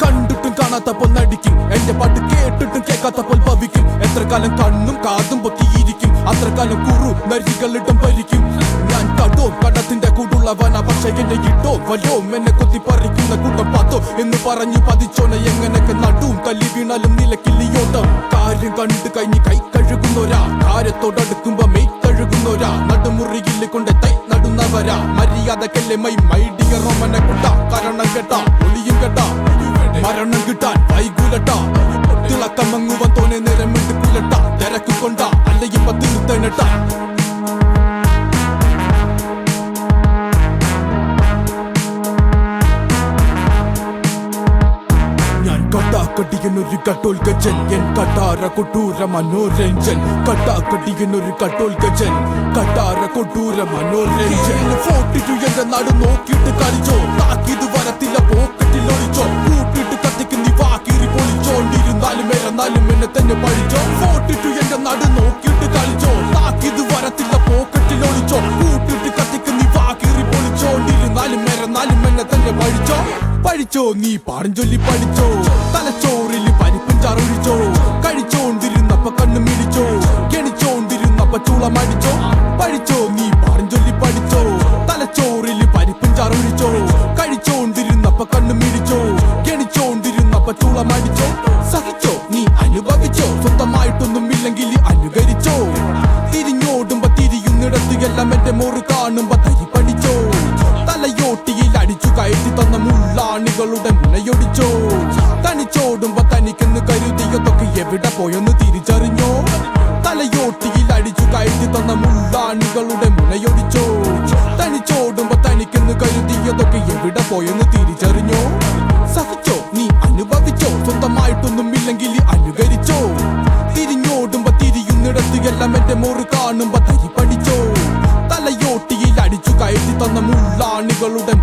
കണ്ടിട്ടും കാണാത്തപ്പോൾ നടിക്കും, എന്റെ പാട്ട് കേട്ടിട്ടും കേൾക്കാത്തപ്പോൾ ഭവിക്കും. എത്ര കാലം കണ്ണും കാതും പൊത്തിയിരിക്കും, അത്ര കാലം കുറു നരികളിടം ഭരിക്കും. ഞാൻ കടോ കടത്തിന്റെ കൂടുള്ളവനാ, പക്ഷെ എന്റെ ഇട്ടോ വലോ എന്നെ കൊത്തി പറിക്കുന്ന കൂട്ടം പാത്തോ എന്ന് പറഞ്ഞു പതിച്ചോന. എങ്ങനൊക്കെ നടുവും തല്ലി വീണാലും നിലക്കില്ലിയോട്ടം. കാര്യം കണ്ടു കഴിഞ്ഞ് കൈ കഴുകുന്നോരാ, കാര്യത്തോടടുക്കുമ്പോ മെയ് കഴുകുന്നോരാ. നടുമുറിയിൽ കൊണ്ട് തൈ നടുന്നവരാ, മര്യാദക്കല്ലേ മൈഡിയ റോമനെ കൂട്ടാ. കാരണം കേട്ടാ ഒളിയും കേട്ടാ, മരണം കിട്ടാൻ വൈകൂലട്ടാ. തിളക്കമങ്ങുവൻ തോനെ നേരം എടുക്കൂലട്ടാ. തിരക്ക് കൊണ്ടാ അല്ല ഇപ്പൊ തീർത്തനട്ടാ. കട്ടാക്കടിയനൊരു കട്ടോൽ ഗജൻ, എൻ കട്ടാര കൊട്ടൂര മനോരഞ്ജൻ. കട്ടാക്കടിയനൊരു കട്ടോൽ ഗജൻ, കട്ടാര കൊട്ടൂര മനോരഞ്ജൻ. 42 എന്റെ നാട് നോക്കിയിട്ട് കളിച്ചോ, താക്കിത് വരത്തില്ല പോക്കറ്റിൽ ഒളിച്ചോ. കൂട്ടിട്ട് കത്തിക്ക് നീ വാക്കീറി പൊളിച്ചോണ്ടിരുന്നാലും എന്നാലും എന്നെ തന്നെ പഴിച്ചോ. 42 എന്റെ നാട് നോക്കിയിട്ട് കളിച്ചോ, താക്കിത് വരത്തില്ല പോക്കറ്റിൽ ഒളിച്ചോ. കൂട്ടിട്ട് കത്തിക്ക് നീ വാക്കീറി പൊളിച്ചോണ്ടിരുന്നാലും എന്നെ തന്നെ പഴിച്ചോ. പഠിച്ചോ നീ പാടും ചൊല്ലി പഠിച്ചോ, തലച്ചോറിൽ പരിപ്പും ചാറൊഴിച്ചോ. കഴിച്ചോണ്ടിരുന്നപ്പ കണ്ണു മിടിച്ചോ, കെണിച്ചോണ്ടിരുന്നപ്പ ചൂളമടിച്ചോ. പഠിച്ചോ നീ പാടും ചൊല്ലി പഠിച്ചോ, തലച്ചോറിൽ പരിപ്പും ചാറൊഴിച്ചോ. കഴിച്ചോണ്ടിരുന്നപ്പ കണ്ണു മിടിച്ചോ, കെണിച്ചോണ്ടിരുന്നപ്പ ചൂളമടിച്ചോ. സഹിച്ചോ നീ അനുഭവിച്ചോ, സ്വന്തമായിട്ടൊന്നും ഇല്ലെങ്കിൽ അനുകരിച്ചോ. തിരിഞ്ഞോടുമ്പോ തിരിയുന്നിടത്ത് എല്ലാം എന്റെ മോറ് കാണുമ്പോ തരി പഠിച്ചോ. തലയോട്ടിയിൽ അടിച്ചു കയറ്റി തന്ന മുള്ളാണികളുടെ മുനയൊടിച്ചോ. തനിച്ചോടുമ്പോ തനിക്കെന്ന് കരുതിയതൊക്കെ എവിടെ പോയെന്ന് തിരിച്ചറിഞ്ഞോ. തലയോട്ടിയിൽ അടിച്ചു കയറ്റി തന്ന മുള്ളാണികളുടെ മുനയൊടിച്ചോ. തനിച്ചോടുമ്പോ തനിക്കെന്ന് കരുതിയതൊക്കെ എവിടെ പോയെന്ന് തിരിച്ചറിഞ്ഞോ. സഹിച്ചോ നീ അനുഭവിച്ചോ, സ്വന്തമായിട്ടൊന്നും ഇല്ലെങ്കിൽ അനുകരിച്ചോ. തിരിഞ്ഞോടുമ്പോ തിരിയുന്നിടത്ത് എല്ലാം എന്റെ മോറ് കാണുമ്പോ തരി പഠിച്ചോ. തലയോട്ടിയിൽ അടിച്ചു കയറ്റി തന്ന മുള്ളാണികളുടെ